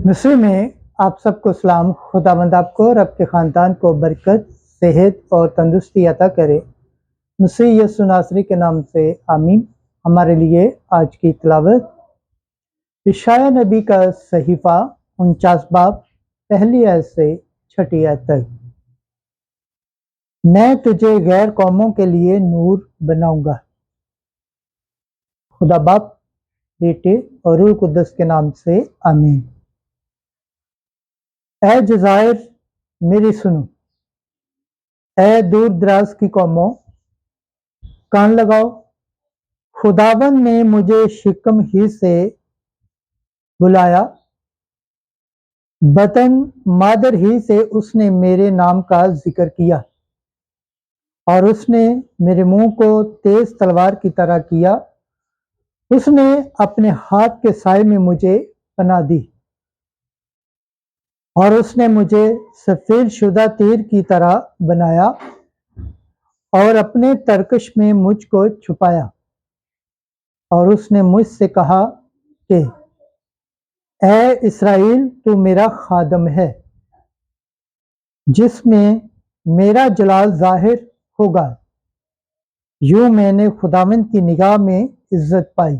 مصر میں آپ سب کو سلام۔ خداوند آپ کو اور آپ کے خاندان کو برکت، صحت اور تندرستی عطا کرے۔ مسیح یسوع ناصری کے نام سے آمین۔ ہمارے لیے آج کی تلاوت اشعیاء نبی کا صحیفہ 49 باب پہلی آیت سے 6 آیت تک۔ میں تجھے غیر قوموں کے لیے نور بناؤں گا۔ خدا باپ، بیٹے اور روح القدس کے نام سے آمین۔ اے جزائر میری سنو، اے دور دراز کی قوموں کان لگاؤ۔ خداوند نے مجھے شکم ہی سے بلایا، بطن مادر ہی سے اس نے میرے نام کا ذکر کیا، اور اس نے میرے منہ کو تیز تلوار کی طرح کیا۔ اس نے اپنے ہاتھ کے سائے میں مجھے پناہ دی، اور اس نے مجھے سفید شدہ تیر کی طرح بنایا اور اپنے ترکش میں مجھ کو چھپایا۔ اور اس نے مجھ سے کہا کہ اے اسرائیل، تو میرا خادم ہے، جس میں میرا جلال ظاہر ہوگا۔ یوں میں نے خداوند کی نگاہ میں عزت پائی،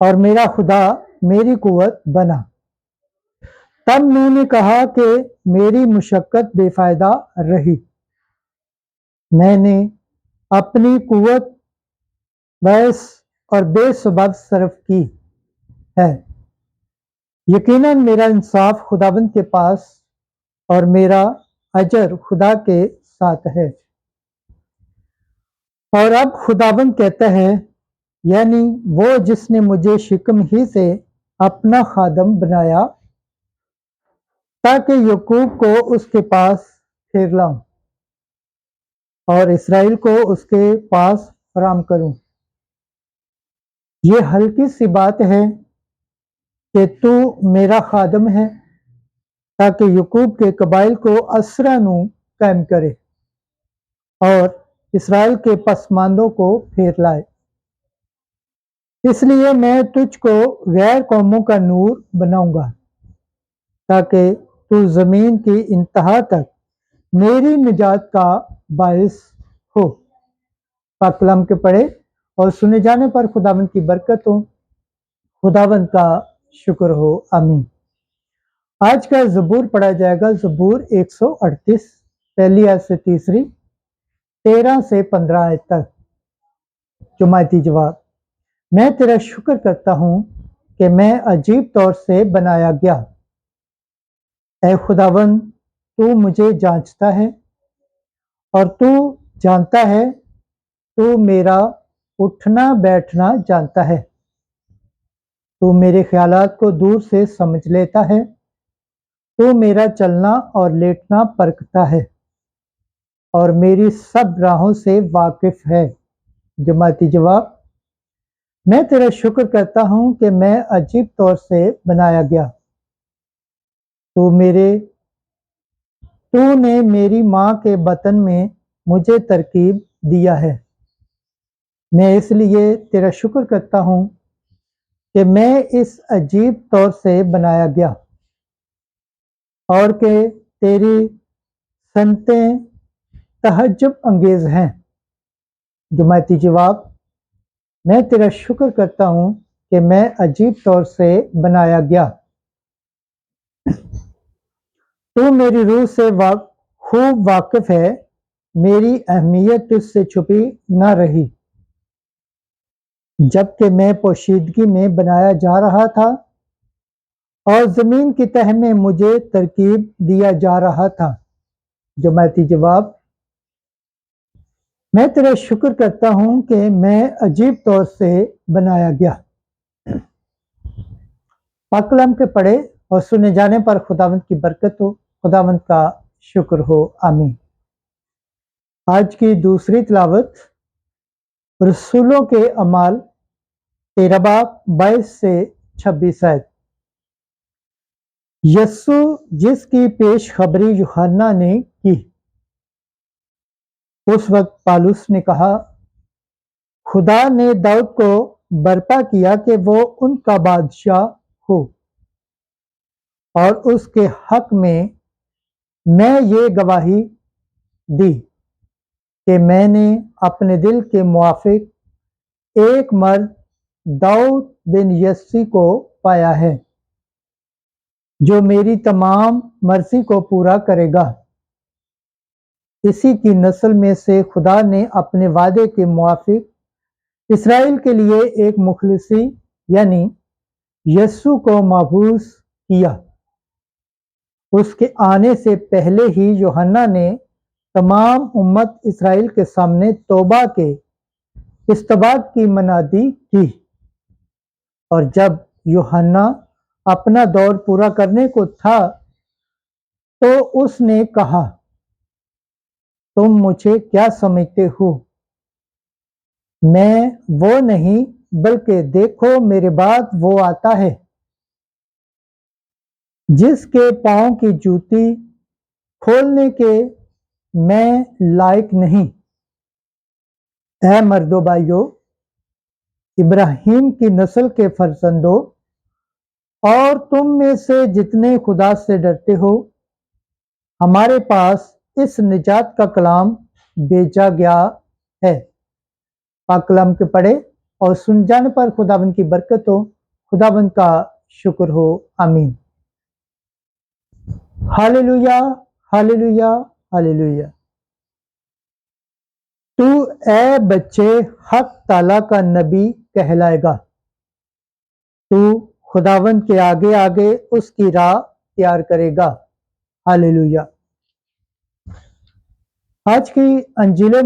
اور میرا خدا میری قوت بنا۔ تب میں نے کہا کہ میری مشقت بے فائدہ رہی، میں نے اپنی قوت ویس اور بے سبب صرف کی ہے۔ یقیناً میرا انصاف خداوند کے پاس اور میرا اجر خدا کے ساتھ ہے۔ اور اب خداوند کہتا ہے، یعنی وہ جس نے مجھے شکم ہی سے اپنا خادم بنایا، تاکہ یعقوب کو اس کے پاس پھیر لاؤں اور اسرائیل کو اس کے پاس فراہم کروں۔ یہ ہلکی سی بات ہے کہ تو میرا خادم ہے، تاکہ یعقوب کے قبائل کو اسرا نو قائم کرے اور اسرائیل کے پسماندوں کو پھیر لائے۔ اس لیے میں تجھ کو غیر قوموں کا نور بناؤں گا، تاکہ تو زمین کی انتہا تک میری نجات کا باعث ہو۔ پاک کلام کے پڑھے اور سنے جانے پر خداوند کی برکت ہو، خداوند کا شکر ہو، آمین۔ آج کا زبور پڑھا جائے گا، زبور 138 پہلی آیت سے تیسری، 13 سے 15 آیت تک۔ جماعتی جواب: میں تیرا شکر کرتا ہوں کہ میں عجیب طور سے بنایا گیا۔ اے خداوند، تو مجھے جانچتا ہے اور تو جانتا ہے، تو میرا اٹھنا بیٹھنا جانتا ہے۔ تو میرے خیالات کو دور سے سمجھ لیتا ہے، تو میرا چلنا اور لیٹنا پرکھتا ہے اور میری سب راہوں سے واقف ہے۔ جماعتی جواب: میں تیرا شکر کرتا ہوں کہ میں عجیب طور سے بنایا گیا۔ تو نے میری ماں کے بطن میں مجھے ترکیب دیا ہے۔ میں اس لیے تیرا شکر کرتا ہوں کہ میں اس عجیب طور سے بنایا گیا، اور کہ تیری صنعتیں تعجب انگیز ہیں۔ جماعتی جواب: میں تیرا شکر کرتا ہوں کہ میں عجیب طور سے بنایا گیا۔ تو میری روح سے خوب واقف ہے، میری اہمیت تجھ سے چھپی نہ رہی۔ جبکہ میں پوشیدگی میں بنایا جا رہا تھا اور زمین کی تہ میں مجھے ترکیب دیا جا رہا تھا۔ جماعتی جواب: میں تیرا شکر کرتا ہوں کہ میں عجیب طور سے بنایا گیا۔ پاک کلام کے پڑھے اور سنے جانے پر خداوند کی برکت ہو، خداوند کا شکر ہو، آمین۔ آج کی دوسری تلاوت رسولوں کے اعمال 13 باب 22 سے 26 آیت۔ یسوع جس کی پیش خبری یوحنا نے کی، اس وقت پالوس نے کہا، خدا نے داؤد کو برپا کیا کہ وہ ان کا بادشاہ ہو، اور اس کے حق میں یہ گواہی دی کہ میں نے اپنے دل کے موافق ایک مرد داؤد بن یسی کو پایا ہے جو میری تمام مرضی کو پورا کرے گا۔ اسی کی نسل میں سے خدا نے اپنے وعدے کے موافق اسرائیل کے لیے ایک مخلصی یعنی یسوع کو مبعوث کیا۔ اس کے آنے سے پہلے ہی یوحنا نے تمام امت اسرائیل کے سامنے توبہ کے استباق کی منادی کی، اور جب یوحنا اپنا دور پورا کرنے کو تھا تو اس نے کہا، تم مجھے کیا سمجھتے ہو؟ میں وہ نہیں، بلکہ دیکھو میرے بعد وہ آتا ہے جس کے پاؤں کی جوتی کھولنے کے میں لائق نہیں۔ اے مردو بھائیو، ابراہیم کی نسل کے فرزندوں، اور تم میں سے جتنے خدا سے ڈرتے ہو، ہمارے پاس اس نجات کا کلام بھیجا گیا ہے۔ پاک کلام کے پڑھے اور سن جانے پر خداوند کی برکت ہو، خداوند کا شکر ہو، آمین۔ Hallelujah, hallelujah, hallelujah. تو اے بچے حق تعالیٰ کا نبی کہلائے گا، تو خداوند کے آگے آگے اس کی راہ تیار کرے گا۔ ہاللویا۔ آج کی انجیل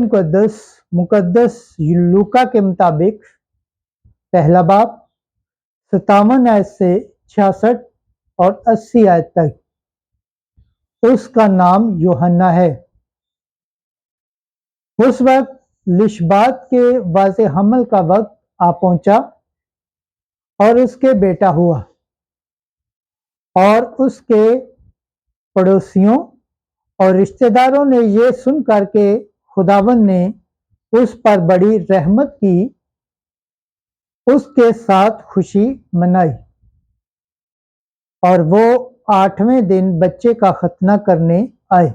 مقدس لوکا کے مطابق پہلا باب 57 آیت سے 66 اور 80 آیت تک، اس کا نام یوحنا ہے۔ اس وقت لشبات کے واضح حمل کا وقت آ پہنچا اور اس کے بیٹا ہوا، اور اس کے پڑوسیوں اور رشتہ داروں نے یہ سن کر کے خداوند نے اس پر بڑی رحمت کی، اس کے ساتھ خوشی منائی، اور وہ 8ویں دن بچے کا ختنہ کرنے آئے،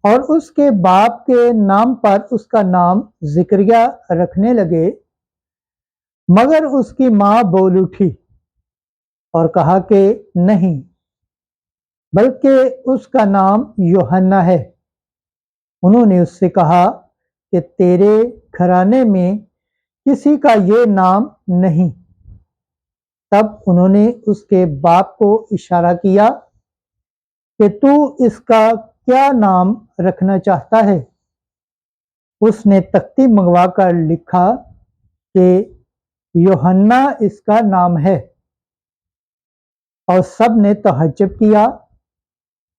اور اس کے باپ کے نام پر اس کا نام زکریا رکھنے لگے۔ مگر اس کی ماں بول اٹھی اور کہا کہ نہیں، بلکہ اس کا نام یوحنا ہے۔ انہوں نے اس سے کہا کہ تیرے گھرانے میں کسی کا یہ نام نہیں۔ تب انہوں نے اس کے باپ کو اشارہ کیا کہ تو اس کا کیا نام رکھنا چاہتا ہے؟ اس نے تختی منگوا کر لکھا کہ یوحنا اس کا نام ہے، اور سب نے تعجب کیا،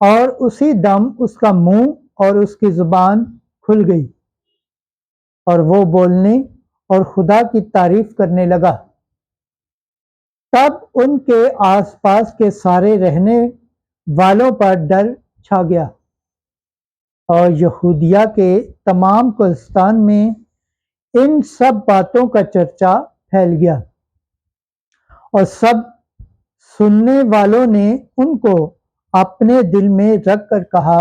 اور اسی دم اس کا منہ اور اس کی زبان کھل گئی، اور وہ بولنے اور خدا کی تعریف کرنے لگا۔ تب ان کے آس پاس کے سارے رہنے والوں پر ڈر چھا گیا، اور یہودیہ کے تمام کوہستان میں ان سب باتوں کا چرچا پھیل گیا، اور سب سننے والوں نے ان کو اپنے دل میں رکھ کر کہا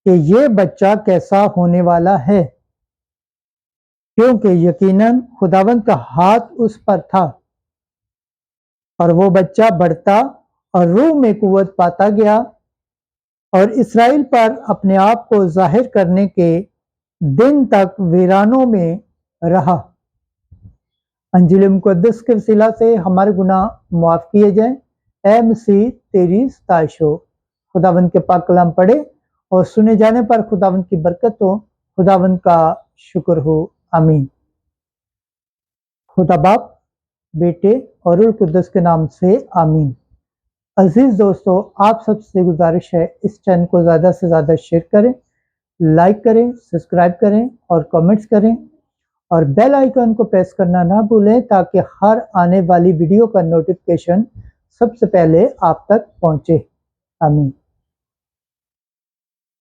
کہ یہ بچہ کیسا ہونے والا ہے، کیونکہ یقیناً خداوند کا ہاتھ اس پر تھا، اور وہ بچہ بڑھتا اور روح میں قوت پاتا گیا، اور اسرائیل پر اپنے آپ کو ظاہر کرنے کے دن تک ویرانوں میں رہا۔ انجیل مقدس کے وسیلہ سے ہمارے گناہ معاف کیے جائیں۔ اے مسیح تیری ستائش ہو۔ خداوند کے پاک کلام پڑھے اور سنے جانے پر خداوند کی برکت ہو، خداوند کا شکر ہو، آمین۔ خدا باپ، بیٹے اور روح القدس کے نام سے آمین۔ عزیز دوستو، آپ سب سے گزارش ہے اس چینل کو زیادہ سے زیادہ شیئر کریں، لائک کریں، سبسکرائب کریں اور کمنٹس کریں، اور بیل آئیکن کو پریس کرنا نہ بھولیں تاکہ ہر آنے والی ویڈیو کا نوٹیفیکیشن سب سے پہلے آپ تک پہنچے۔ آمین۔